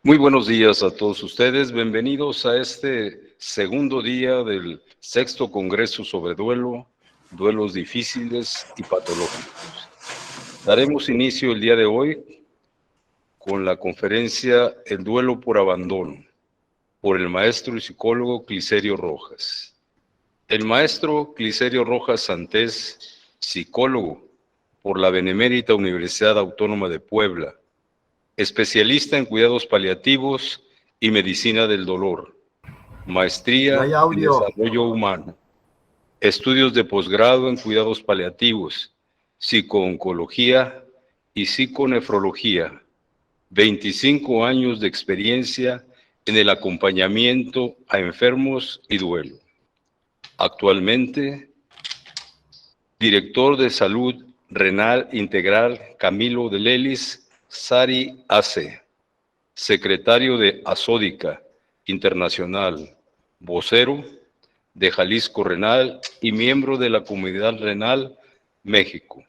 Muy buenos días a todos ustedes. Bienvenidos a este segundo día del sexto Congreso sobre Duelo, Duelos Difíciles y Patológicos. Daremos inicio el día de hoy con la conferencia El duelo por abandono, por el maestro y psicólogo Cliserio Rojas. El maestro Cliserio Rojas Santés, psicólogo por la Benemérita Universidad Autónoma de Puebla, especialista en cuidados paliativos y medicina del dolor, maestría en desarrollo humano, estudios de posgrado en cuidados paliativos, psicooncología y psiconefrología, 25 años de experiencia en el acompañamiento a enfermos y duelo. Actualmente, director de Salud Renal Integral Camilo de Lelis, SARI AC, secretario de Asódica Internacional, vocero de Jalisco Renal y miembro de la Comunidad Renal México,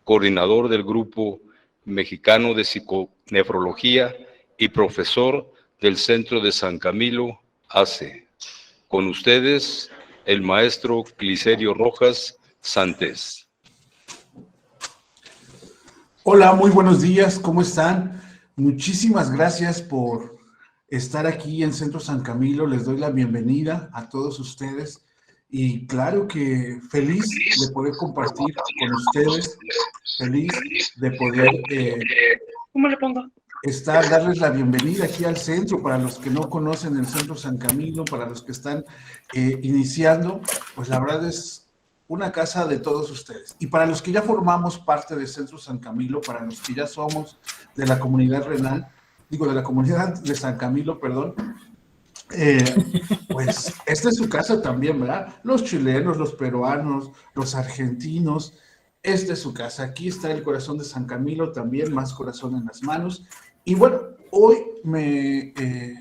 coordinador del Grupo Mexicano de Psiconefrología y profesor del Centro de San Camilo AC. Con ustedes, el maestro Cliserio Rojas Santés. Hola, muy buenos días, ¿cómo están? Muchísimas gracias por estar aquí en Centro San Camilo. Les doy la bienvenida a todos ustedes y claro que feliz de poder compartir con ustedes, feliz de poder ¿Cómo le pongo? darles la bienvenida aquí al centro. Para los que no conocen el Centro San Camilo, para los que están iniciando, pues la verdad es una casa de todos ustedes. Y para los que ya formamos parte del Centro San Camilo, para los que ya somos de la comunidad renal, de la comunidad de San Camilo, perdón, pues esta es su casa también, ¿verdad? Los chilenos, los peruanos, los argentinos, esta es su casa. Aquí está el corazón de San Camilo también, más corazón en las manos. Y bueno, hoy me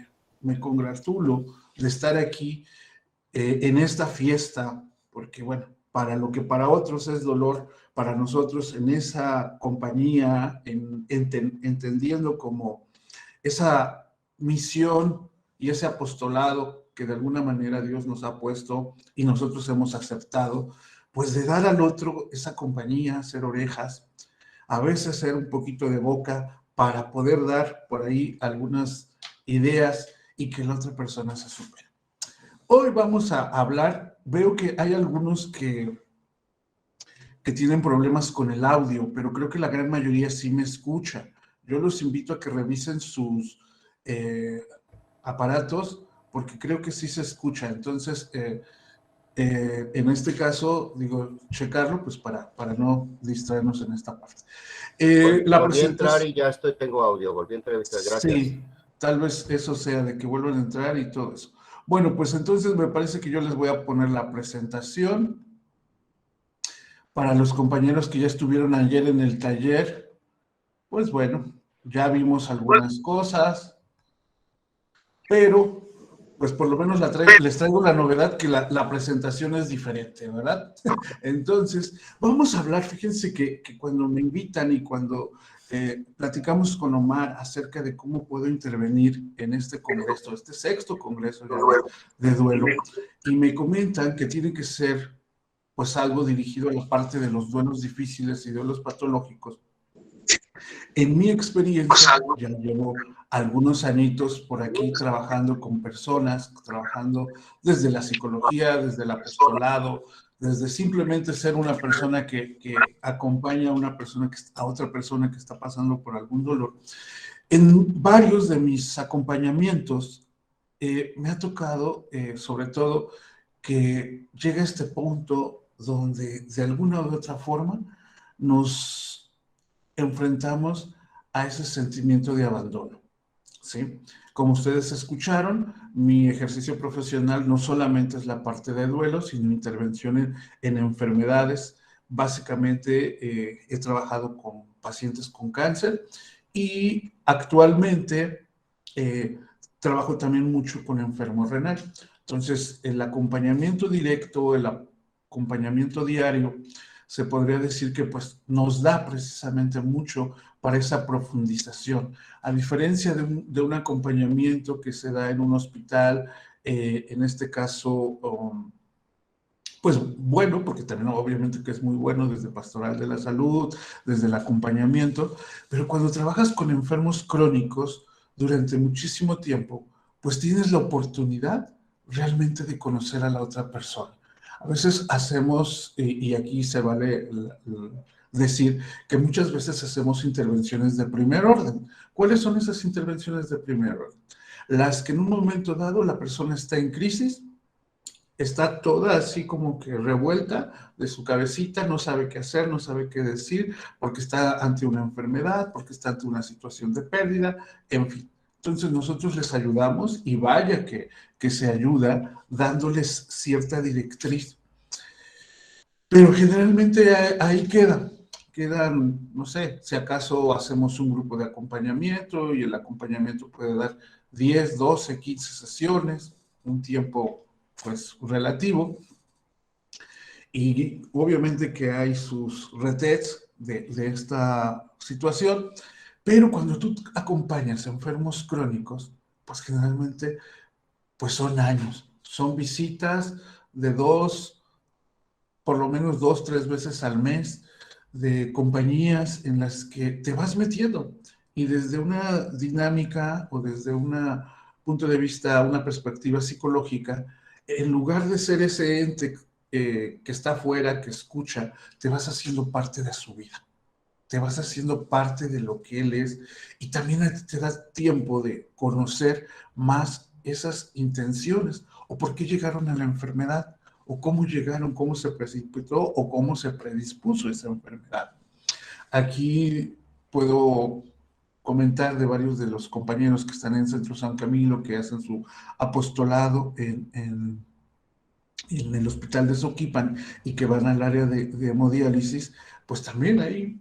congratulo de estar aquí en esta fiesta, porque bueno, para lo que para otros es dolor, para nosotros en esa compañía, entendiendo como esa misión y ese apostolado que de alguna manera Dios nos ha puesto y nosotros hemos aceptado, pues de dar al otro esa compañía, ser orejas, a veces ser un poquito de boca para poder dar por ahí algunas ideas y que la otra persona se supere. Hoy vamos a hablar, veo que hay algunos que tienen problemas con el audio, pero creo que la gran mayoría sí me escucha. Yo los invito a que revisen sus aparatos porque creo que sí se escucha. Entonces, en este caso, digo, checarlo pues para no distraernos en esta parte. Volví a entrar y ya tengo audio, volví a entrar, gracias. Sí, tal vez eso sea de que vuelvan a entrar y todo eso. Bueno, pues entonces me parece que yo les voy a poner la presentación. Para los compañeros que ya estuvieron ayer en el taller, pues bueno, ya vimos algunas cosas, pero pues por lo menos les traigo la novedad que la presentación es diferente, ¿verdad? Entonces, vamos a hablar, fíjense que cuando me invitan y cuando platicamos con Omar acerca de cómo puedo intervenir en este congreso, este sexto congreso de duelo, y me comentan que tiene que ser pues algo dirigido a la parte de los duelos difíciles y duelos patológicos. En mi experiencia, ya llevo algunos añitos por aquí trabajando con personas, trabajando desde la psicología, desde el apostolado, desde simplemente ser una persona que acompaña a una persona a otra persona que está pasando por algún dolor. En varios de mis acompañamientos me ha tocado, sobre todo, que llega este punto donde de alguna u otra forma nos enfrentamos a ese sentimiento de abandono, ¿sí? Como ustedes escucharon, mi ejercicio profesional no solamente es la parte de duelo, sino intervención en enfermedades. Básicamente he trabajado con pacientes con cáncer y actualmente trabajo también mucho con enfermos renales. Entonces, el acompañamiento directo, el acompañamiento diario se podría decir que pues nos da precisamente mucho para esa profundización. A diferencia de un acompañamiento que se da en un hospital, en este caso, pues bueno, porque también obviamente que es muy bueno desde Pastoral de la Salud, desde el acompañamiento, pero cuando trabajas con enfermos crónicos durante muchísimo tiempo, pues tienes la oportunidad realmente de conocer a la otra persona. A veces hacemos, y aquí se vale decir que muchas veces hacemos intervenciones de primer orden. ¿Cuáles son esas intervenciones de primer orden? Las que en un momento dado la persona está en crisis, está toda así como que revuelta de su cabecita, no sabe qué hacer, no sabe qué decir, porque está ante una enfermedad, porque está ante una situación de pérdida, en fin. Entonces nosotros les ayudamos y vaya que se ayuda dándoles cierta directriz. Pero generalmente ahí quedan, no sé, si acaso hacemos un grupo de acompañamiento y el acompañamiento puede dar 10, 12, 15 sesiones, un tiempo pues relativo, y obviamente que hay sus retets de esta situación, pero cuando tú acompañas a enfermos crónicos, pues generalmente pues son años, son visitas de por lo menos 2, 3 veces al mes, de compañías en las que te vas metiendo y desde una dinámica o desde un punto de vista, una perspectiva psicológica, en lugar de ser ese ente que está afuera, que escucha, te vas haciendo parte de su vida, te vas haciendo parte de lo que él es, y también te da tiempo de conocer más esas intenciones o por qué llegaron a la enfermedad, o cómo llegaron, cómo se precipitó o cómo se predispuso esa enfermedad. Aquí puedo comentar de varios de los compañeros que están en Centro San Camilo, que hacen su apostolado en el hospital de Soquipan y que van al área de hemodiálisis, pues también ahí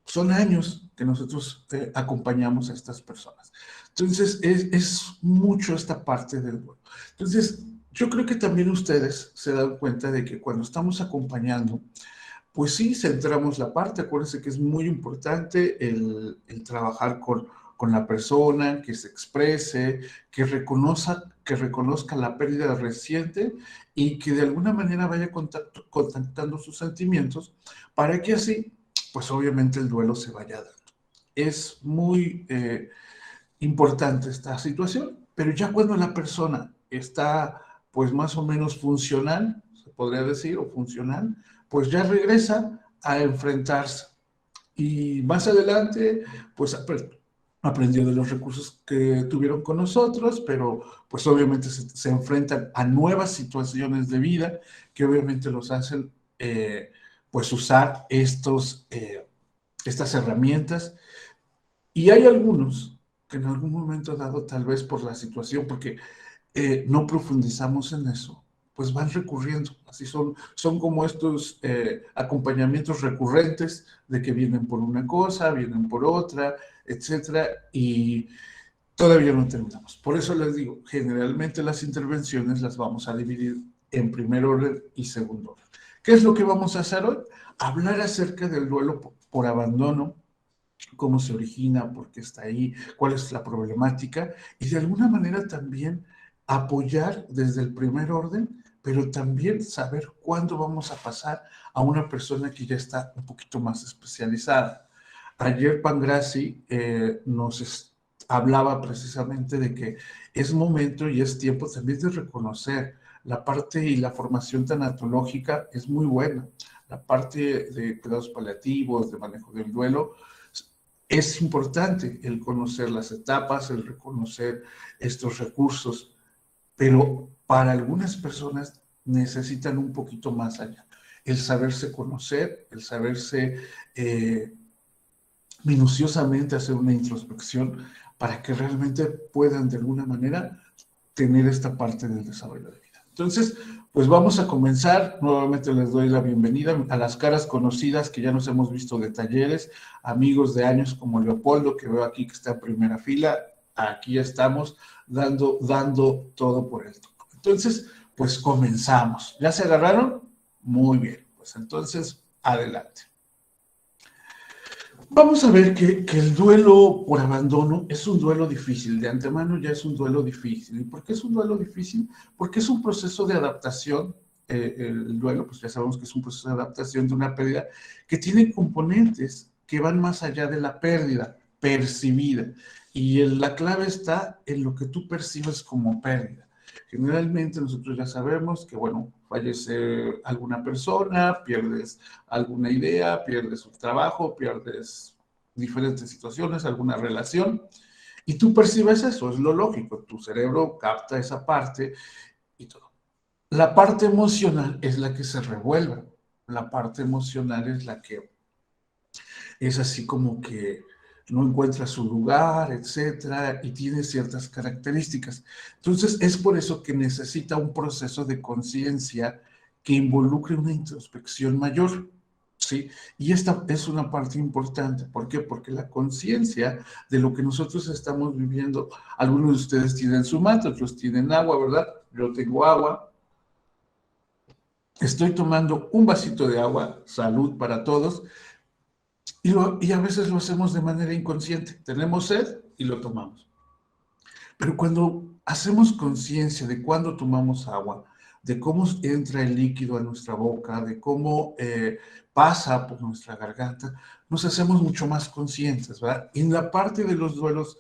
son años que nosotros acompañamos a estas personas. Entonces, es mucho esta parte del duelo. Entonces, yo creo que también ustedes se dan cuenta de que cuando estamos acompañando, pues sí, centramos la parte. Acuérdense que es muy importante el trabajar con la persona, que se exprese, que reconozca la pérdida reciente y que de alguna manera vaya contactando sus sentimientos para que así, pues obviamente el duelo se vaya dando. Es muy importante esta situación, pero ya cuando la persona está pues más o menos funcional, se podría decir, o funcional, pues ya regresa a enfrentarse. Y más adelante, pues aprendió de los recursos que tuvieron con nosotros, pero pues obviamente se enfrentan a nuevas situaciones de vida que obviamente los hacen pues usar estas herramientas. Y hay algunos que en algún momento dado, tal vez por la situación, porque no profundizamos en eso, pues van recurriendo. Así son como estos acompañamientos recurrentes de que vienen por una cosa, vienen por otra, etcétera, y todavía no terminamos. Por eso les digo, generalmente las intervenciones las vamos a dividir en primer orden y segundo orden. ¿Qué es lo que vamos a hacer hoy? Hablar acerca del duelo por abandono, cómo se origina, por qué está ahí, cuál es la problemática, y de alguna manera también apoyar desde el primer orden, pero también saber cuándo vamos a pasar a una persona que ya está un poquito más especializada. Ayer Pangraci nos hablaba precisamente de que es momento y es tiempo también de reconocer la parte y la formación tanatológica es muy buena. La parte de cuidados paliativos, de manejo del duelo, es importante el conocer las etapas, el reconocer estos recursos, pero para algunas personas necesitan un poquito más allá. El saberse conocer, el saberse minuciosamente hacer una introspección para que realmente puedan de alguna manera tener esta parte del desarrollo de vida. Entonces, pues vamos a comenzar. Nuevamente les doy la bienvenida a las caras conocidas que ya nos hemos visto de talleres, amigos de años como Leopoldo, que veo aquí que está en primera fila. Aquí estamos dando todo por esto. Entonces, pues comenzamos. ¿Ya se agarraron? Muy bien. Pues entonces, Adelante. Vamos a ver que el duelo por abandono es un duelo difícil. De antemano ya es un duelo difícil. ¿Y por qué es un duelo difícil? Porque es un proceso de adaptación. El duelo, pues ya sabemos que es un proceso de adaptación de una pérdida que tiene componentes que van más allá de la pérdida percibida. Y la clave está en lo que tú percibes como pérdida. Generalmente nosotros ya sabemos que, bueno, fallece alguna persona, pierdes alguna idea, pierdes un trabajo, pierdes diferentes situaciones, alguna relación, y tú percibes eso, es lo lógico, tu cerebro capta esa parte y todo. La parte emocional es la que se revuelve, la parte emocional es la que es así como que no encuentra su lugar, etcétera, y tiene ciertas características. Entonces, es por eso que necesita un proceso de conciencia que involucre una introspección mayor, ¿sí? Y esta es una parte importante. ¿Por qué? Porque la conciencia de lo que nosotros estamos viviendo, algunos de ustedes tienen su mate, otros tienen agua, ¿verdad? Yo tengo agua. Estoy tomando un vasito de agua, salud para todos, y a veces lo hacemos de manera inconsciente. Tenemos sed y lo tomamos. Pero cuando hacemos conciencia de cuándo tomamos agua, de cómo entra el líquido a nuestra boca, de cómo pasa por nuestra garganta, nos hacemos mucho más conscientes, ¿verdad? Y en la parte de los duelos,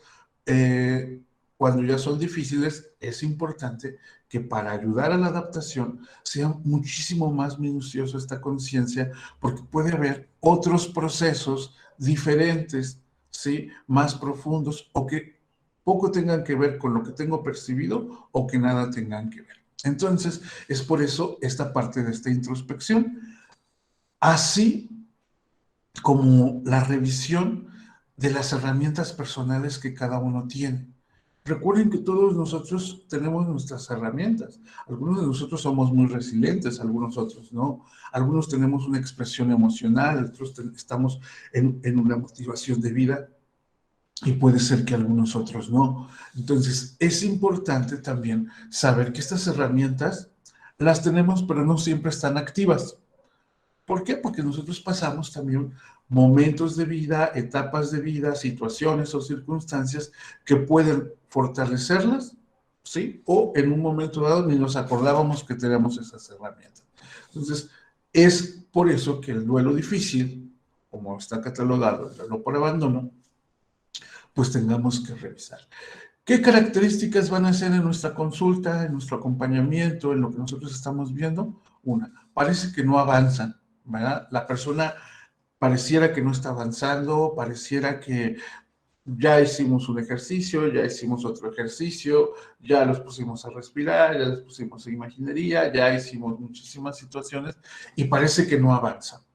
cuando ya son difíciles, es importante que para ayudar a la adaptación sea muchísimo más minucioso esta conciencia, porque puede haber otros procesos diferentes, ¿sí? Más profundos, o que poco tengan que ver con lo que tengo percibido o que nada tengan que ver. Entonces, es por eso esta parte de esta introspección, así como la revisión de las herramientas personales que cada uno tiene. Recuerden que todos nosotros tenemos nuestras herramientas. Algunos de nosotros somos muy resilientes, algunos otros no. Algunos tenemos una expresión emocional, otros estamos en una motivación de vida, y puede ser que algunos otros no. Entonces, es importante también saber que estas herramientas las tenemos, pero no siempre están activas. ¿Por qué? Porque nosotros pasamos también momentos de vida, etapas de vida, situaciones o circunstancias que pueden fortalecerlas, ¿sí? O en un momento dado ni nos acordábamos que teníamos esas herramientas. Entonces, es por eso que el duelo difícil, como está catalogado, el duelo por abandono, pues tengamos que revisar. ¿Qué características van a ser en nuestra consulta, en nuestro acompañamiento, en lo que nosotros estamos viendo? Una, parece que no avanzan, ¿verdad? La persona pareciera que no está avanzando, pareciera que ya hicimos un ejercicio, ya hicimos otro ejercicio, ya los pusimos a respirar, ya los pusimos a imaginería, ya hicimos muchísimas situaciones y parece que no avanza.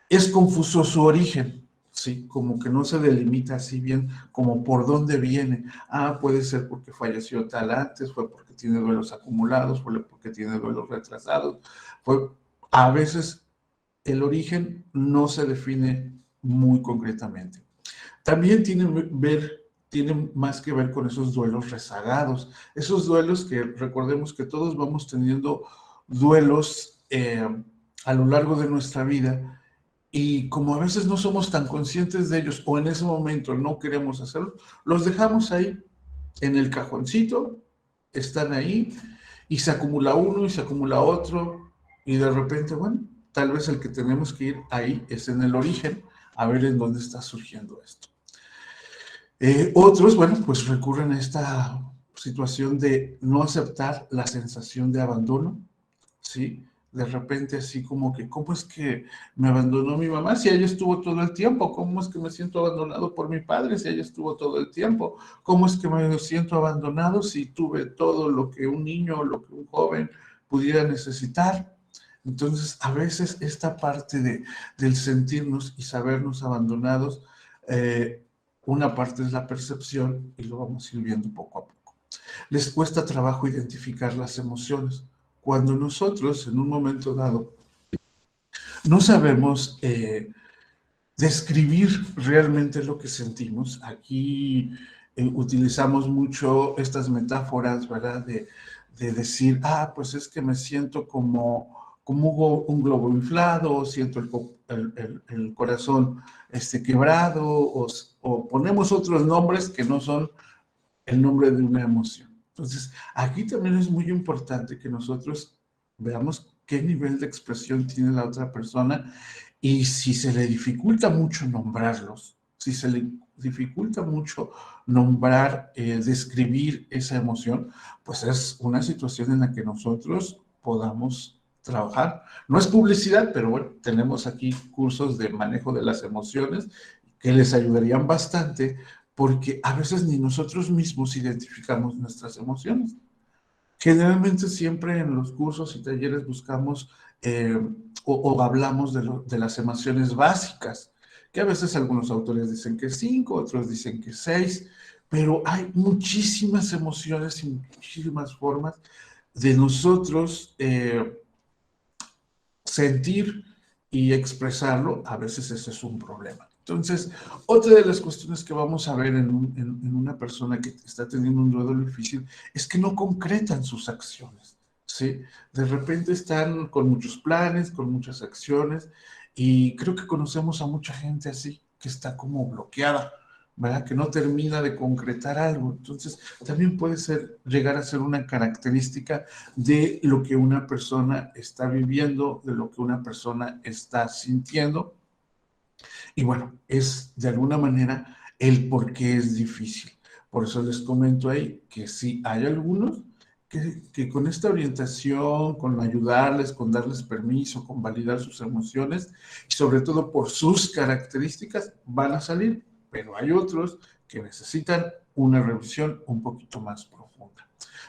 Es confuso su origen, ¿sí? Como que no se delimita así bien como por dónde viene. Ah, puede ser porque falleció tal antes, fue porque tiene duelos acumulados, fue porque tiene duelos retrasados. A veces el origen no se define muy concretamente. También tiene más que ver con esos duelos rezagados, esos duelos que recordemos que todos vamos teniendo duelos a lo largo de nuestra vida. Y como a veces no somos tan conscientes de ellos o en ese momento no queremos hacerlo, los dejamos ahí en el cajoncito, están ahí y se acumula uno y se acumula otro y de repente, bueno, tal vez el que tenemos que ir ahí es en el origen a ver en dónde está surgiendo esto. Otros, bueno, pues recurren a esta situación de no aceptar la sensación de abandono, ¿sí? De repente así como que, ¿cómo es que me abandonó mi mamá si ella estuvo todo el tiempo? ¿Cómo es que me siento abandonado por mi padre si ella estuvo todo el tiempo? ¿Cómo es que me siento abandonado si tuve todo lo que un niño o lo que un joven pudiera necesitar? Entonces, a veces esta parte del sentirnos y sabernos abandonados, una parte es la percepción y lo vamos a ir viendo poco a poco. Les cuesta trabajo identificar las emociones. Cuando nosotros en un momento dado no sabemos describir realmente lo que sentimos, aquí utilizamos mucho estas metáforas, ¿verdad? De decir, pues es que me siento como como un globo inflado, siento el corazón quebrado, o ponemos otros nombres que no son el nombre de una emoción. Entonces, aquí también es muy importante que nosotros veamos qué nivel de expresión tiene la otra persona y si se le dificulta mucho nombrarlos, si se le dificulta mucho nombrar, describir esa emoción, pues es una situación en la que nosotros podamos trabajar. No es publicidad, pero bueno, tenemos aquí cursos de manejo de las emociones que les ayudarían bastante porque a veces ni nosotros mismos identificamos nuestras emociones. Generalmente siempre en los cursos y talleres buscamos o hablamos de las emociones básicas, que a veces algunos autores dicen que 5, otros dicen que 6, pero hay muchísimas emociones y muchísimas formas de nosotros sentir y expresarlo. A veces ese es un problema. Entonces, otra de las cuestiones que vamos a ver en una persona que está teniendo un duelo difícil es que no concretan sus acciones, ¿sí? De repente están con muchos planes, con muchas acciones, y creo que conocemos a mucha gente así, que está como bloqueada, ¿verdad? Que no termina de concretar algo. Entonces, también puede llegar a ser una característica de lo que una persona está viviendo, de lo que una persona está sintiendo. Y bueno, es de alguna manera el por qué es difícil. Por eso les comento ahí que sí hay algunos que con esta orientación, con ayudarles, con darles permiso, con validar sus emociones y sobre todo por sus características van a salir, pero hay otros que necesitan una revisión un poquito más profunda.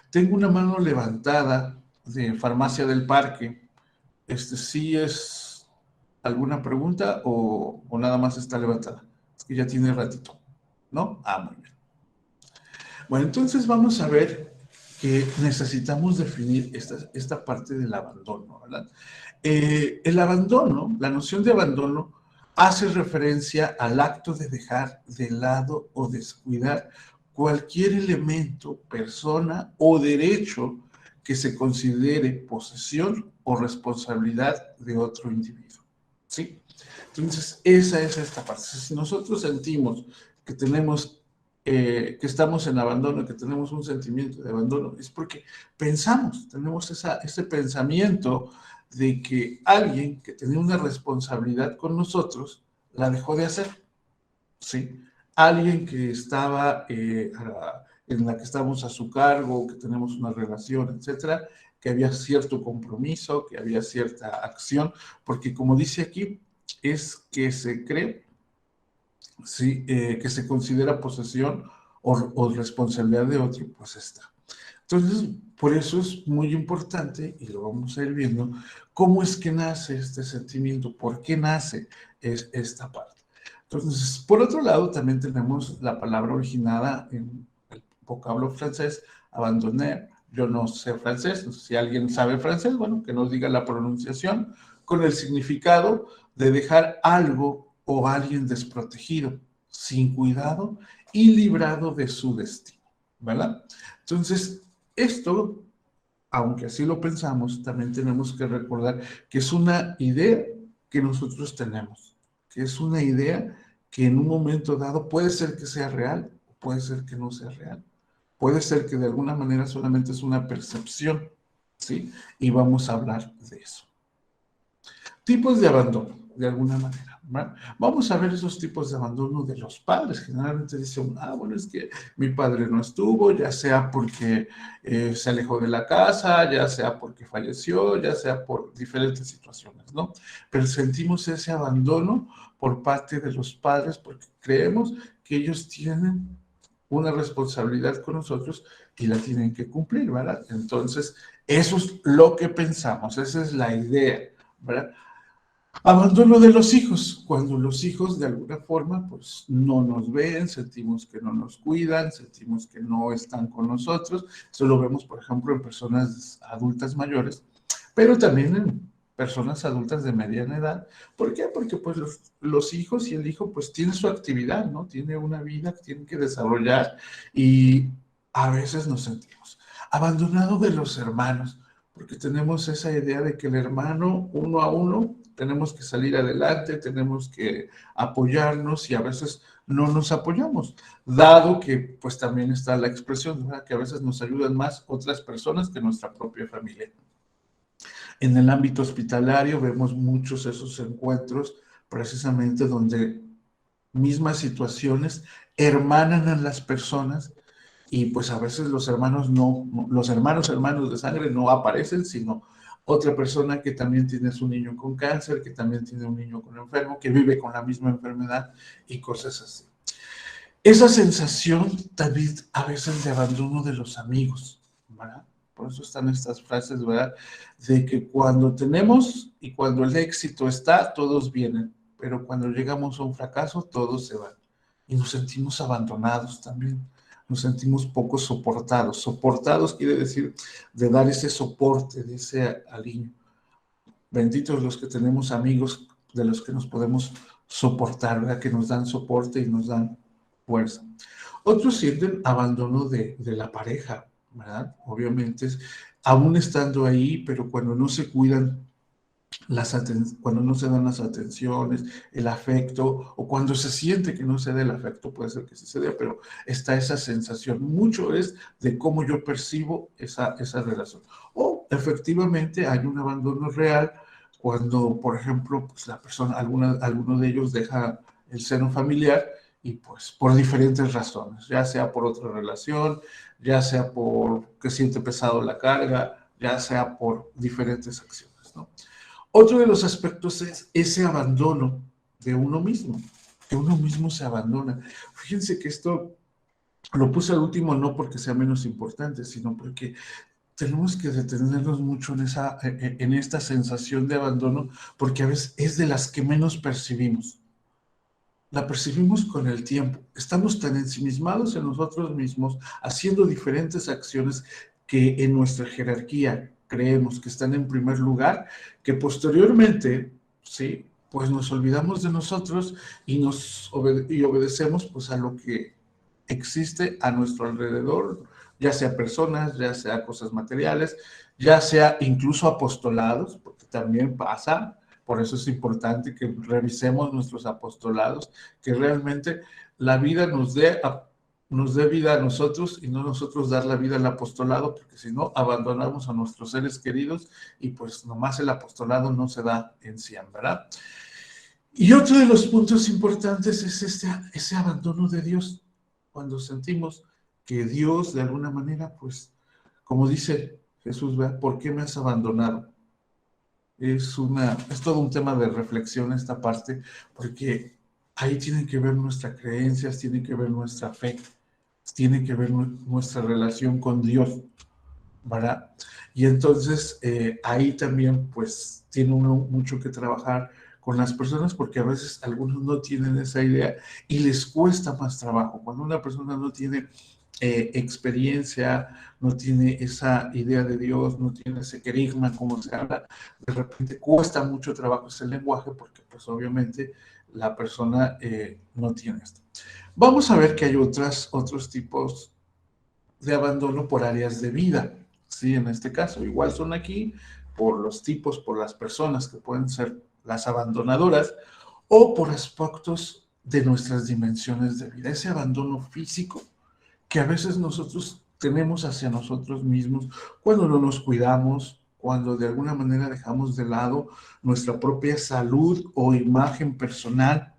Tengo una mano levantada de Farmacia del Parque. Sí es alguna pregunta o nada más está levantada. Es que ya tiene ratito, ¿no? Muy bien. Bueno, entonces vamos a ver que necesitamos definir esta parte del abandono, ¿verdad? El abandono, la noción de abandono, hace referencia al acto de dejar de lado o descuidar cualquier elemento, persona o derecho que se considere posesión o responsabilidad de otro individuo, ¿sí? Entonces, esa es esta parte. Si nosotros sentimos que que estamos en abandono, que tenemos un sentimiento de abandono, es porque tenemos ese pensamiento de que alguien que tenía una responsabilidad con nosotros la dejó de hacer, ¿sí? Alguien que estaba en la que estamos a su cargo, que tenemos una relación, etcétera, que había cierto compromiso, que había cierta acción, porque como dice aquí, es que se cree, sí, que se considera posesión o responsabilidad de otro, pues está. Entonces, por eso es muy importante, y lo vamos a ir viendo, cómo es que nace este sentimiento, por qué nace esta parte. Entonces, por otro lado, también tenemos la palabra originada en el vocablo francés, abandoner. Yo no sé francés, no sé si alguien sabe francés, bueno, que nos diga la pronunciación, con el significado de dejar algo o alguien desprotegido, sin cuidado y librado de su destino, ¿verdad? Entonces, esto, aunque así lo pensamos, también tenemos que recordar que es una idea que nosotros tenemos, que es una idea que en un momento dado puede ser que sea real, o puede ser que no sea real, puede ser que de alguna manera solamente es una percepción, ¿sí? Y vamos a hablar de eso. Tipos de abandono, de alguna manera, ¿verdad? Vamos a ver esos tipos de abandono de los padres. Generalmente dicen, bueno, es que mi padre no estuvo, ya sea porque se alejó de la casa, ya sea porque falleció, ya sea por diferentes situaciones, ¿no? Pero sentimos ese abandono por parte de los padres porque creemos que ellos tienen una responsabilidad con nosotros y la tienen que cumplir, ¿verdad? Entonces, eso es lo que pensamos, esa es la idea, ¿verdad? Abandono de los hijos, cuando los hijos de alguna forma pues no nos ven, sentimos que no nos cuidan, sentimos que no están con nosotros. Eso lo vemos, por ejemplo, en personas adultas mayores, pero también en personas adultas de mediana edad. ¿Por qué? Porque pues los hijos y el hijo pues tienen su actividad, ¿no? Tiene una vida que tienen que desarrollar y a veces nos sentimos abandonados de los hermanos. porque tenemos esa idea de que el hermano, uno a uno, tenemos que salir adelante, tenemos que apoyarnos y a veces no nos apoyamos, dado que pues también está la expresión, ¿verdad? Que a veces nos ayudan más otras personas que nuestra propia familia. En el ámbito hospitalario vemos muchos esos encuentros precisamente donde mismas situaciones hermanan a las personas y pues a veces los hermanos los hermanos de sangre no aparecen, sino otra persona que también tiene su niño con cáncer, que también tiene un niño con enfermo, que vive con la misma enfermedad y cosas así. Esa sensación también a veces de abandono de los amigos, ¿verdad? Por eso están estas frases, ¿verdad? De que cuando tenemos y cuando el éxito está, todos vienen, pero cuando llegamos a un fracaso, todos se van. Y nos sentimos abandonados también, nos sentimos poco soportados. Soportados quiere decir de dar ese soporte, de ese aliño. Benditos los que tenemos amigos de los que nos podemos soportar, ¿verdad? Que nos dan soporte y nos dan fuerza. Otros sienten abandono de la pareja, ¿verdad? Obviamente, aún estando ahí, pero cuando no se cuidan, cuando no se dan las atenciones, el afecto, o cuando se siente que no se da el afecto, puede ser que sí se dé, pero está esa sensación. Mucho es de cómo yo percibo esa relación. O efectivamente hay un abandono real cuando, por ejemplo, pues la persona, alguno de ellos deja el seno familiar y pues por diferentes razones, ya sea por otra relación, ya sea por que siente pesado la carga, ya sea por diferentes acciones, ¿no? Otro de los aspectos es ese abandono de uno mismo, que uno mismo se abandona. Fíjense que esto lo puse al último no porque sea menos importante, sino porque tenemos que detenernos mucho en esta sensación de abandono, porque a veces es de las que menos percibimos. La percibimos con el tiempo. Estamos tan ensimismados en nosotros mismos, haciendo diferentes acciones que en nuestra jerarquía creemos que están en primer lugar, que posteriormente, sí, pues nos olvidamos de nosotros y obedecemos pues a lo que existe a nuestro alrededor, ya sea personas, ya sea cosas materiales, ya sea incluso apostolados, porque también pasa. Por eso es importante que revisemos nuestros apostolados, que realmente la vida nos dé vida a nosotros y no nosotros dar la vida al apostolado, porque si no, abandonamos a nuestros seres queridos y pues nomás el apostolado no se da en sí, ¿verdad? Y otro de los puntos importantes es ese abandono de Dios, cuando sentimos que Dios de alguna manera, pues, como dice Jesús, ¿verdad? ¿Por qué me has abandonado? Es todo un tema de reflexión esta parte, porque ahí tienen que ver nuestras creencias, tiene que ver nuestra fe, tiene que ver nuestra relación con Dios, ¿verdad? Y entonces ahí también pues tiene uno mucho que trabajar con las personas porque a veces algunos no tienen esa idea y les cuesta más trabajo. Cuando una persona no tiene experiencia, no tiene esa idea de Dios, no tiene ese querigma, como se habla, de repente cuesta mucho trabajo ese lenguaje porque pues obviamente la persona no tiene esto. Vamos a ver que hay otros tipos de abandono por áreas de vida, ¿sí? En este caso, igual son aquí por los tipos, por las personas que pueden ser las abandonadoras o por aspectos de nuestras dimensiones de vida, ese abandono físico que a veces nosotros tenemos hacia nosotros mismos cuando no nos cuidamos, cuando de alguna manera dejamos de lado nuestra propia salud o imagen personal.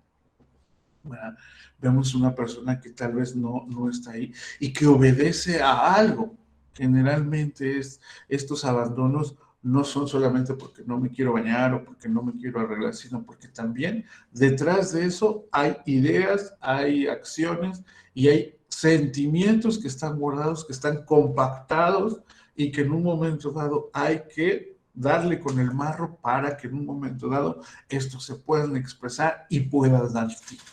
¿Verdad? Vemos una persona que tal vez no está ahí y que obedece a algo. Generalmente estos abandonos no son solamente porque no me quiero bañar o porque no me quiero arreglar, sino porque también detrás de eso hay ideas, hay acciones y hay sentimientos que están guardados, que están compactados y que en un momento dado hay que darle con el marro para que en un momento dado estos se puedan expresar y puedan dar tiempo.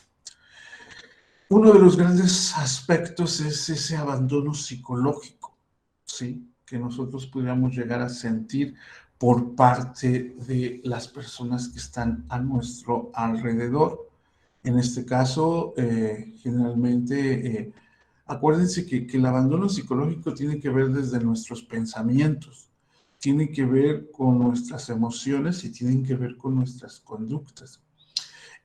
Uno de los grandes aspectos es ese abandono psicológico, ¿sí? Que nosotros pudiéramos llegar a sentir por parte de las personas que están a nuestro alrededor. En este caso, generalmente, acuérdense que el abandono psicológico tiene que ver desde nuestros pensamientos. tiene que ver con nuestras emociones y tienen que ver con nuestras conductas.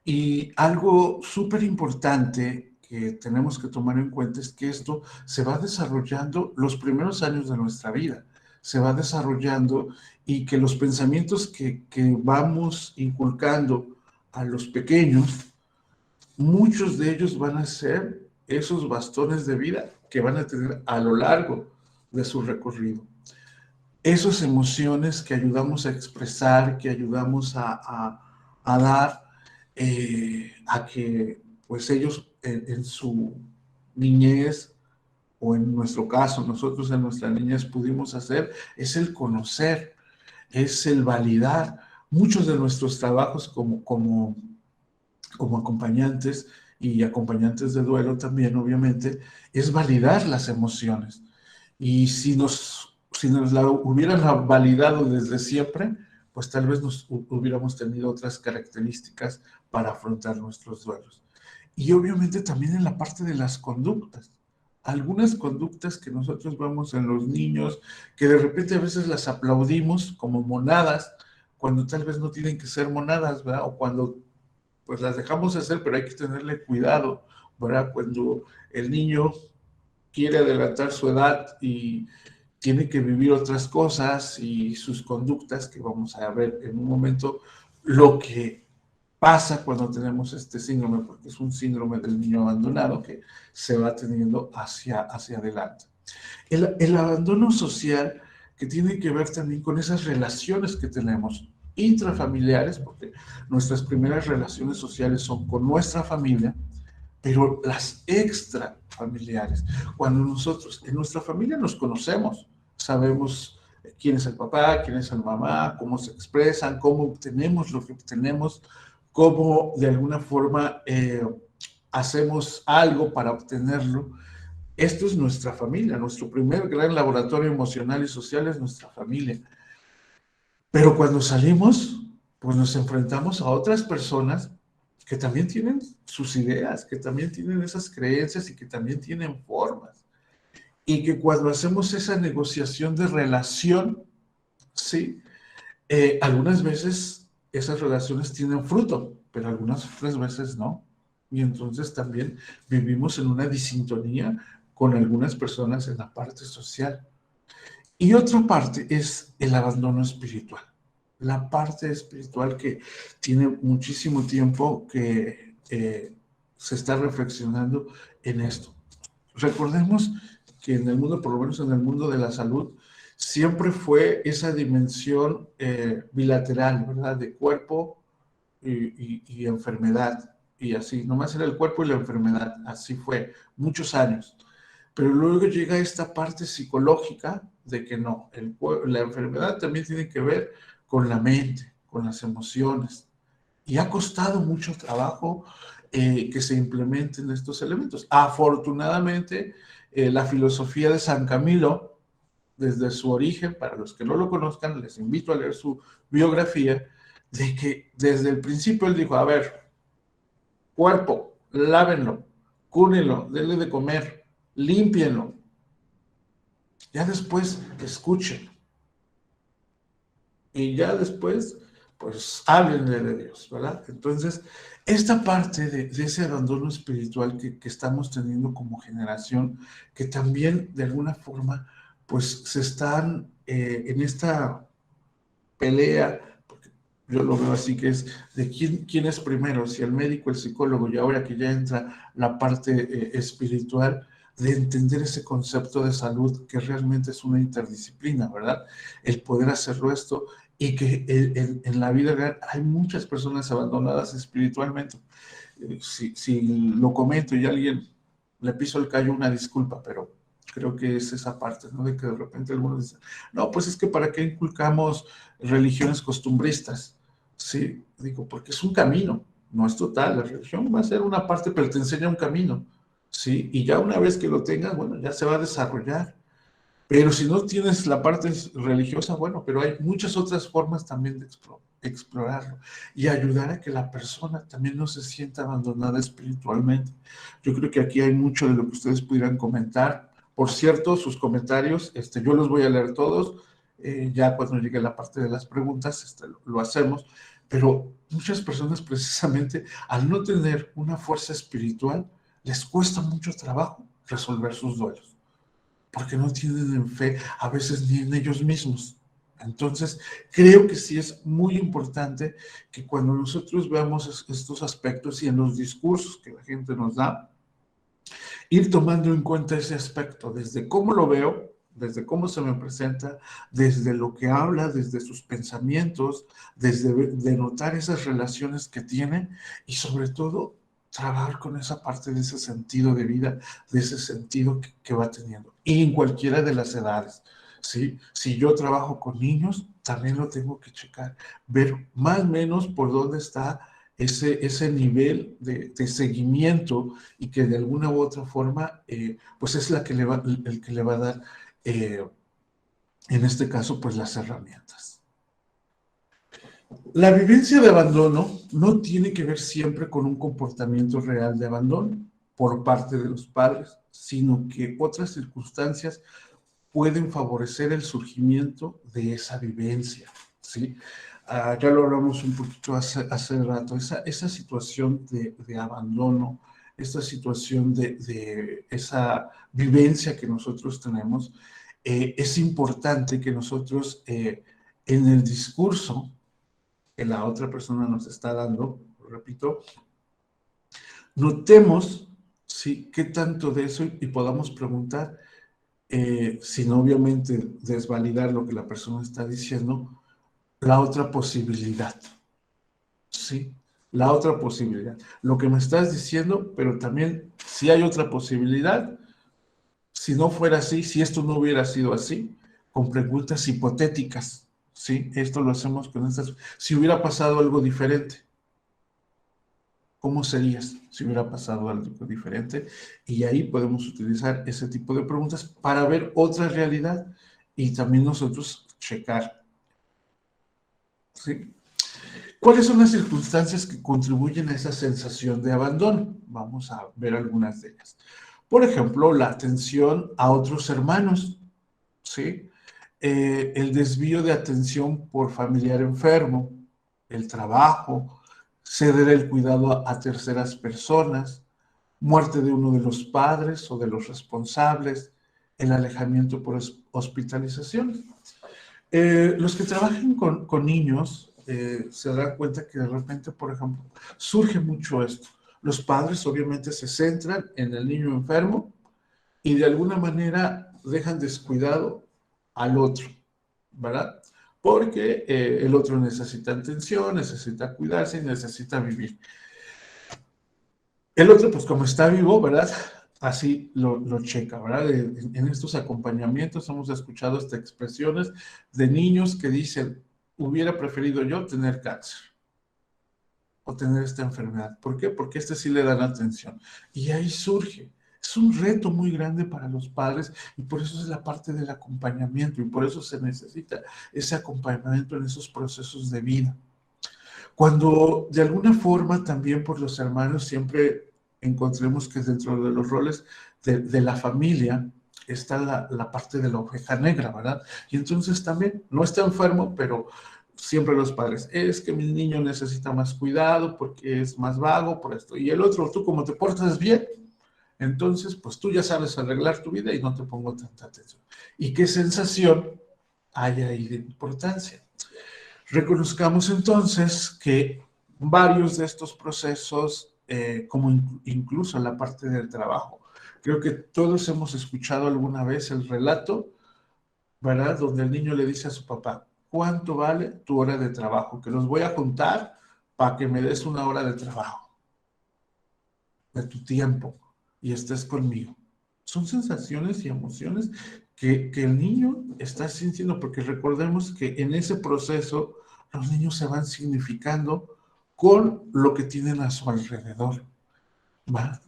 Y algo súper importante que tenemos que tomar en cuenta es que esto se va desarrollando los primeros años de nuestra vida, se va desarrollando y que los pensamientos que vamos inculcando a los pequeños, muchos de ellos van a ser esos bastones de vida que van a tener a lo largo de su recorrido. Esas emociones que ayudamos a expresar, que ayudamos a dar, a que pues ellos en su niñez, o en nuestro caso, nosotros en nuestra niñez pudimos hacer, es el conocer, es el validar. Muchos de nuestros trabajos como acompañantes y acompañantes de duelo también, obviamente, es validar las emociones. Y si nos la hubieran validado desde siempre, pues tal vez hubiéramos tenido otras características para afrontar nuestros duelos. Y obviamente también en la parte de las conductas. Algunas conductas que nosotros vemos en los niños, que de repente a veces las aplaudimos como monadas, cuando tal vez no tienen que ser monadas, ¿verdad? O cuando pues las dejamos hacer, pero hay que tenerle cuidado, ¿verdad? Cuando el niño quiere adelantar su edad y tiene que vivir otras cosas y sus conductas, que vamos a ver en un momento lo que pasa cuando tenemos este síndrome, porque es un síndrome del niño abandonado que se va teniendo hacia adelante. El abandono social, que tiene que ver también con esas relaciones que tenemos intrafamiliares, porque nuestras primeras relaciones sociales son con nuestra familia, pero las extrafamiliares, cuando nosotros en nuestra familia nos conocemos, sabemos quién es el papá, quién es la mamá, cómo se expresan, cómo obtenemos lo que obtenemos, cómo de alguna forma hacemos algo para obtenerlo. Esto es nuestra familia, nuestro primer gran laboratorio emocional y social es nuestra familia. Pero cuando salimos, pues nos enfrentamos a otras personas que también tienen sus ideas, que también tienen esas creencias y que también tienen formas. Y que cuando hacemos esa negociación de relación, sí, algunas veces esas relaciones tienen fruto, pero algunas otras veces no. Y entonces también vivimos en una disintonía con algunas personas en la parte social. Y otra parte es el abandono espiritual. La parte espiritual que tiene muchísimo tiempo que se está reflexionando en esto. Recordemos que en el mundo, por lo menos en el mundo de la salud, siempre fue esa dimensión bilateral, ¿verdad? De cuerpo y enfermedad. Y así, nomás era el cuerpo y la enfermedad. Así fue, muchos años. Pero luego llega esta parte psicológica de que no, la enfermedad también tiene que ver con la mente, con las emociones. Y ha costado mucho trabajo que se implementen estos elementos. Afortunadamente, la filosofía de San Camilo, desde su origen, para los que no lo conozcan, les invito a leer su biografía, de que desde el principio él dijo, a ver, cuerpo, lávenlo, cúnenlo, denle de comer, límpienlo. Ya después, escuchen. Y ya después, pues, háblenle de Dios, ¿verdad? Entonces, esta parte de ese abandono espiritual que estamos teniendo como generación, que también, de alguna forma, pues, se están en esta pelea, porque yo lo veo así, que es de quién es primero, si el médico, el psicólogo, y ahora que ya entra la parte espiritual, de entender ese concepto de salud que realmente es una interdisciplina, ¿verdad? El poder hacerlo esto y que en la vida real hay muchas personas abandonadas espiritualmente. Si lo comento y alguien le piso el callo, una disculpa, pero creo que es esa parte, ¿no? De que de repente algunos dicen, no, pues es que ¿para qué inculcamos religiones costumbristas? Sí, digo, porque es un camino, no es total, la religión va a ser una parte, pero te enseña un camino. Sí, y ya una vez que lo tengas, bueno, ya se va a desarrollar. Pero si no tienes la parte religiosa, bueno, pero hay muchas otras formas también de explorarlo y ayudar a que la persona también no se sienta abandonada espiritualmente. Yo creo que aquí hay mucho de lo que ustedes pudieran comentar. Por cierto, sus comentarios, yo los voy a leer todos. Ya cuando llegue la parte de las preguntas, lo hacemos, pero muchas personas precisamente al no tener una fuerza espiritual, les cuesta mucho trabajo resolver sus duelos, porque no tienen fe a veces ni en ellos mismos. Entonces, creo que sí es muy importante que cuando nosotros veamos estos aspectos y en los discursos que la gente nos da, ir tomando en cuenta ese aspecto, desde cómo lo veo, desde cómo se me presenta, desde lo que habla, desde sus pensamientos, desde denotar esas relaciones que tiene y sobre todo trabajar con esa parte de ese sentido de vida, de ese sentido que va teniendo. Y en cualquiera de las edades, ¿sí? Si yo trabajo con niños, también lo tengo que checar, ver más o menos por dónde está ese nivel de seguimiento y que de alguna u otra forma, pues es el que le va a dar, en este caso, pues las herramientas. La vivencia de abandono no tiene que ver siempre con un comportamiento real de abandono por parte de los padres, sino que otras circunstancias pueden favorecer el surgimiento de esa vivencia, ¿sí? Ya lo hablamos un poquito hace rato, esa situación de abandono, esta situación de esa vivencia que nosotros tenemos, es importante que nosotros en el discurso que la otra persona nos está dando, repito, notemos, ¿sí?, qué tanto de eso y podamos preguntar, sin obviamente desvalidar lo que la persona está diciendo, la otra posibilidad, ¿sí? La otra posibilidad. Lo que me estás diciendo, pero también si hay otra posibilidad, si no fuera así, si esto no hubiera sido así, con preguntas hipotéticas, ¿sí? Esto lo hacemos con estas. Si hubiera pasado algo diferente, ¿cómo serías si hubiera pasado algo diferente? Y ahí podemos utilizar ese tipo de preguntas para ver otra realidad y también nosotros checar, ¿sí? ¿Cuáles son las circunstancias que contribuyen a esa sensación de abandono? Vamos a ver algunas de ellas. Por ejemplo, la atención a otros hermanos, ¿sí? El desvío de atención por familiar enfermo, el trabajo, ceder el cuidado a terceras personas, muerte de uno de los padres o de los responsables, el alejamiento por hospitalización. Los que trabajan con niños se dan cuenta que de repente, por ejemplo, surge mucho esto. Los padres obviamente se centran en el niño enfermo y de alguna manera dejan descuidado al otro, ¿verdad? Porque el otro necesita atención, necesita cuidarse y necesita vivir. El otro, pues como está vivo, ¿verdad? Así lo checa, ¿verdad? En estos acompañamientos hemos escuchado estas expresiones de niños que dicen, hubiera preferido yo tener cáncer o tener esta enfermedad. ¿Por qué? Porque este sí le dan atención. Y ahí surge. Es un reto muy grande para los padres y por eso es la parte del acompañamiento y por eso se necesita ese acompañamiento en esos procesos de vida. Cuando de alguna forma también por los hermanos siempre encontremos que dentro de los roles de la familia está la parte de la oveja negra, ¿verdad? Y entonces también no está enfermo, pero siempre los padres, es que mi niño necesita más cuidado porque es más vago por esto. Y el otro, tú como te portas bien, entonces pues tú ya sabes arreglar tu vida y no te pongo tanta atención. ¿Y qué sensación hay ahí de importancia? Reconozcamos entonces que varios de estos procesos, como incluso la parte del trabajo, creo que todos hemos escuchado alguna vez el relato, ¿verdad? Donde el niño le dice a su papá, ¿cuánto vale tu hora de trabajo? Que los voy a contar para que me des una hora de trabajo, de tu tiempo, y estés conmigo. Son sensaciones y emociones que el niño está sintiendo, porque recordemos que en ese proceso los niños se van significando con lo que tienen a su alrededor, ¿va?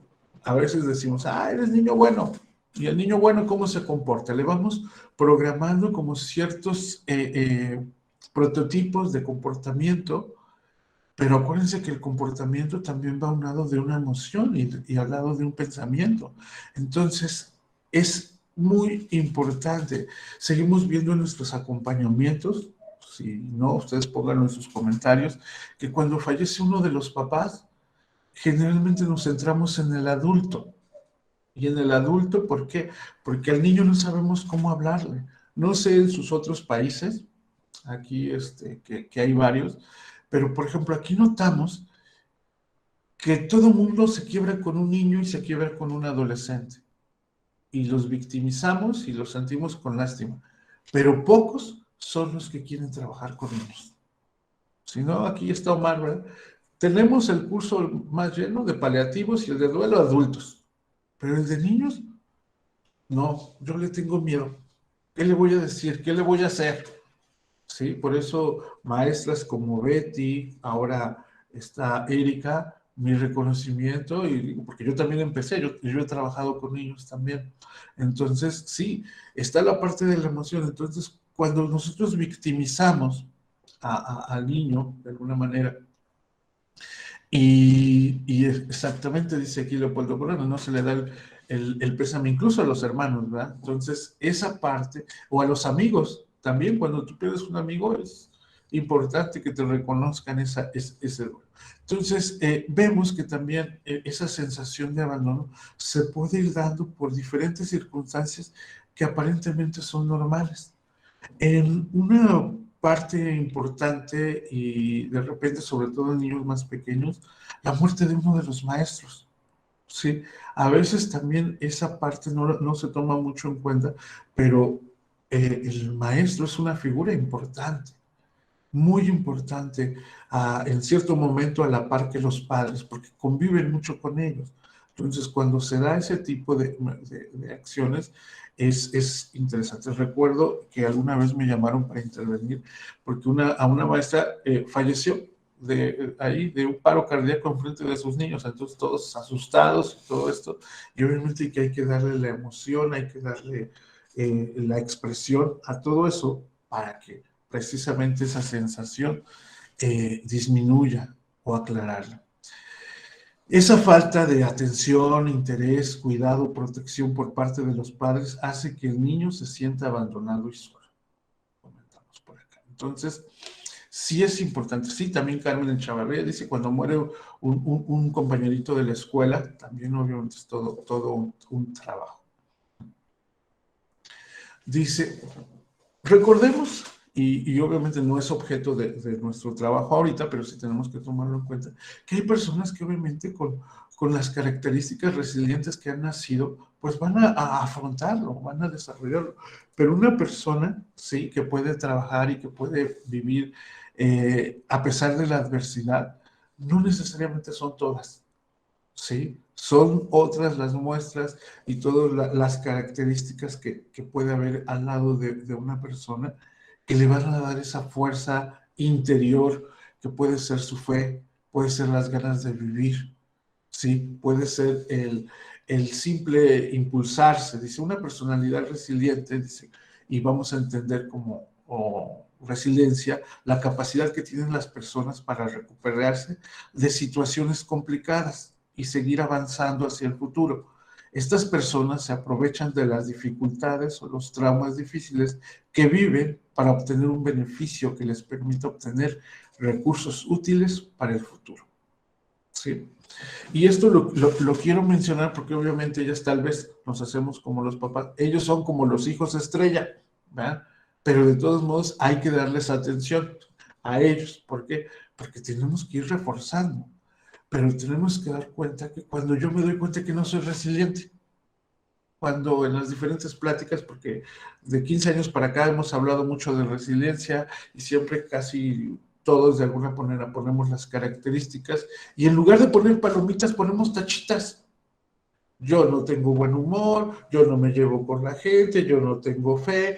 A veces decimos, eres niño bueno. ¿Y el niño bueno cómo se comporta? Le vamos programando como ciertos prototipos de comportamiento, pero acuérdense que el comportamiento también va a un lado de una emoción y al lado de un pensamiento. Entonces, es muy importante. Seguimos viendo en nuestros acompañamientos, si no, ustedes pónganlo en sus comentarios, que cuando fallece uno de los papás, generalmente nos centramos en el adulto. Y en el adulto, ¿por qué? Porque al niño no sabemos cómo hablarle. No sé en sus otros países, aquí que hay varios, pero por ejemplo aquí notamos que todo mundo se quiebra con un niño y se quiebra con un adolescente. Y los victimizamos y los sentimos con lástima. Pero pocos son los que quieren trabajar con niños. Si no, aquí está Omar, ¿verdad? Tenemos el curso más lleno de paliativos y el de duelo a adultos. Pero el de niños, no, yo le tengo miedo. ¿Qué le voy a decir? ¿Qué le voy a hacer? Sí, por eso maestras como Betty, ahora está Erika, mi reconocimiento, y porque yo también empecé, yo he trabajado con niños también. Entonces, sí, está la parte de la emoción. Entonces, cuando nosotros victimizamos al niño, de alguna manera, y exactamente dice aquí Leopoldo Corona, no se le da el pésame incluso a los hermanos, ¿verdad? Entonces, esa parte, o a los amigos, también cuando tú pierdes un amigo es importante que te reconozcan ese dolor. Entonces, vemos que también esa sensación de abandono se puede ir dando por diferentes circunstancias que aparentemente son normales. En una parte importante y de repente, sobre todo en niños más pequeños, la muerte de uno de los maestros. Sí, a veces también esa parte no se toma mucho en cuenta, pero el maestro es una figura importante, muy importante, en cierto momento a la par que los padres, porque conviven mucho con ellos. Entonces, cuando se da ese tipo de acciones, es interesante. Recuerdo que alguna vez me llamaron para intervenir porque a una maestra falleció de un paro cardíaco en frente de sus niños, entonces todos asustados y todo esto, y obviamente que hay que darle la emoción, hay que darle la expresión a todo eso para que precisamente esa sensación disminuya o aclararla. Esa falta de atención, interés, cuidado, protección por parte de los padres hace que el niño se sienta abandonado y solo. Comentamos por acá. Entonces, sí es importante. Sí, también Carmen en Chavarría dice, cuando muere un compañerito de la escuela, también obviamente es todo un trabajo. Dice, recordemos, y obviamente no es objeto de nuestro trabajo ahorita, pero sí tenemos que tomarlo en cuenta, que hay personas que obviamente con las características resilientes que han nacido, pues van a afrontarlo, van a desarrollarlo. Pero una persona, sí, que puede trabajar y que puede vivir a pesar de la adversidad, no necesariamente son todas. ¿Sí? Son otras las muestras y todas las características que puede haber al lado de una persona que le van a dar esa fuerza interior, que puede ser su fe, puede ser las ganas de vivir, ¿sí? Puede ser el simple impulsarse. Dice, una personalidad resiliente, dice, y vamos a entender como resiliencia, la capacidad que tienen las personas para recuperarse de situaciones complicadas y seguir avanzando hacia el futuro. Estas personas se aprovechan de las dificultades o los traumas difíciles que viven para obtener un beneficio que les permita obtener recursos útiles para el futuro. ¿Sí? Y esto lo quiero mencionar porque obviamente ellas tal vez nos hacemos como los papás, ellos son como los hijos estrella, ¿verdad? Pero de todos modos hay que darles atención a ellos. ¿Por qué? Porque tenemos que ir reforzando. Pero tenemos que dar cuenta que cuando yo me doy cuenta que no soy resiliente, cuando en las diferentes pláticas, porque de 15 años para acá hemos hablado mucho de resiliencia y siempre casi todos de alguna manera ponemos las características y en lugar de poner palomitas ponemos tachitas. Yo no tengo buen humor, yo no me llevo con la gente, yo no tengo fe,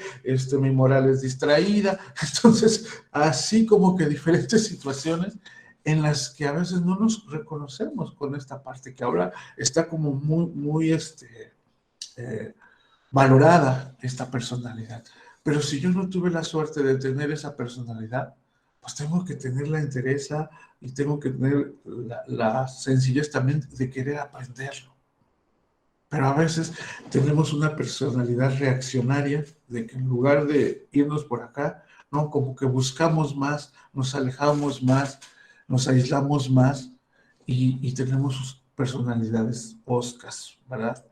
mi moral es distraída. Entonces, así como que diferentes situaciones en las que a veces no nos reconocemos con esta parte que ahora está como muy valorada esta personalidad. Pero si yo no tuve la suerte de tener esa personalidad, pues tengo que tener la entereza y tengo que tener la sencillez también de querer aprenderlo. Pero a veces tenemos una personalidad reaccionaria de que en lugar de irnos por acá, no, como que buscamos más, nos alejamos más, nos aislamos más y tenemos personalidades oscas, ¿verdad?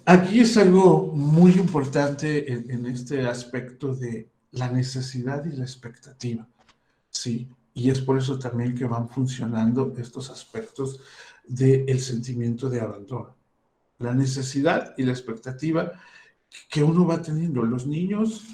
Aquí es algo muy importante en este aspecto de la necesidad y la expectativa, ¿sí? Y es por eso también que van funcionando estos aspectos del sentimiento de abandono. La necesidad y la expectativa que uno va teniendo. Los niños,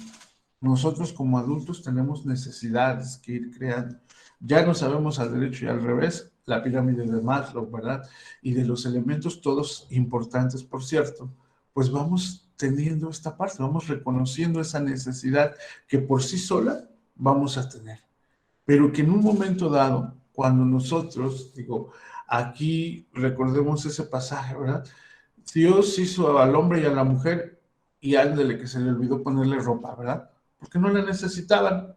nosotros como adultos tenemos necesidades que ir creando. Ya no sabemos al derecho y al revés, la pirámide de Maslow, ¿verdad? Y de los elementos todos importantes, por cierto, pues vamos teniendo esta parte, vamos reconociendo esa necesidad que por sí sola vamos a tener. Pero que en un momento dado, cuando nosotros, digo, aquí recordemos ese pasaje, ¿verdad? Dios hizo al hombre y a la mujer y ándele que se le olvidó ponerle ropa, ¿verdad? Porque no la necesitaban.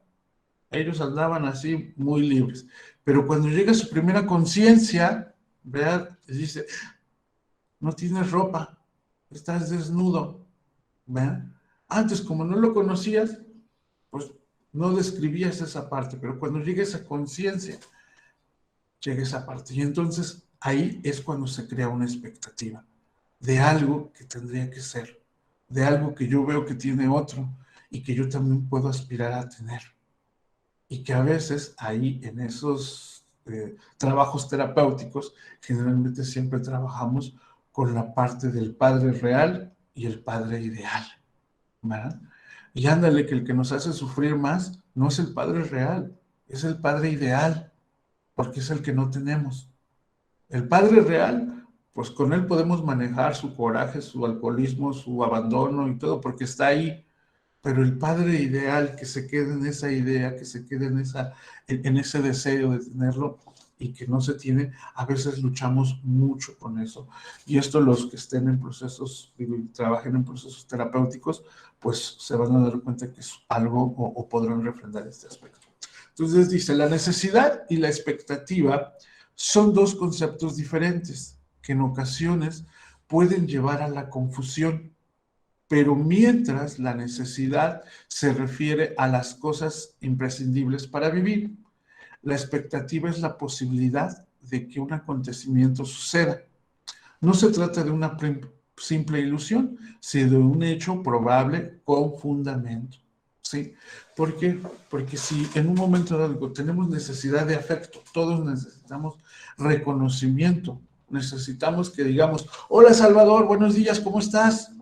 Ellos andaban así muy libres. Pero cuando llega su primera conciencia, ¿verdad? Dice, no tienes ropa, estás desnudo, ¿verdad? Antes, como no lo conocías, pues no describías esa parte, pero cuando llega esa conciencia, llega esa parte. Y entonces ahí es cuando se crea una expectativa de algo que tendría que ser, de algo que yo veo que tiene otro y que yo también puedo aspirar a tener. Y que a veces ahí en esos trabajos terapéuticos, generalmente siempre trabajamos con la parte del padre real y el padre ideal, ¿verdad? Y ándale, que el que nos hace sufrir más no es el padre real, es el padre ideal, porque es el que no tenemos. El padre real, pues con él podemos manejar su coraje, su alcoholismo, su abandono y todo, porque está ahí. Pero el padre ideal, que se quede en esa idea, que se quede en ese deseo de tenerlo y que no se tiene, a veces luchamos mucho con eso. Y esto los que estén en procesos, digo, y trabajen en procesos terapéuticos, pues se van a dar cuenta que es algo o podrán refrendar este aspecto. Entonces dice, la necesidad y la expectativa son dos conceptos diferentes que en ocasiones pueden llevar a la confusión, pero mientras la necesidad se refiere a las cosas imprescindibles para vivir, la expectativa es la posibilidad de que un acontecimiento suceda. No se trata de una simple ilusión, sino de un hecho probable con fundamento. ¿Sí? ¿Por qué? Porque si en un momento dado tenemos necesidad de afecto, todos necesitamos reconocimiento, necesitamos que digamos, hola Salvador, buenos días, ¿cómo estás?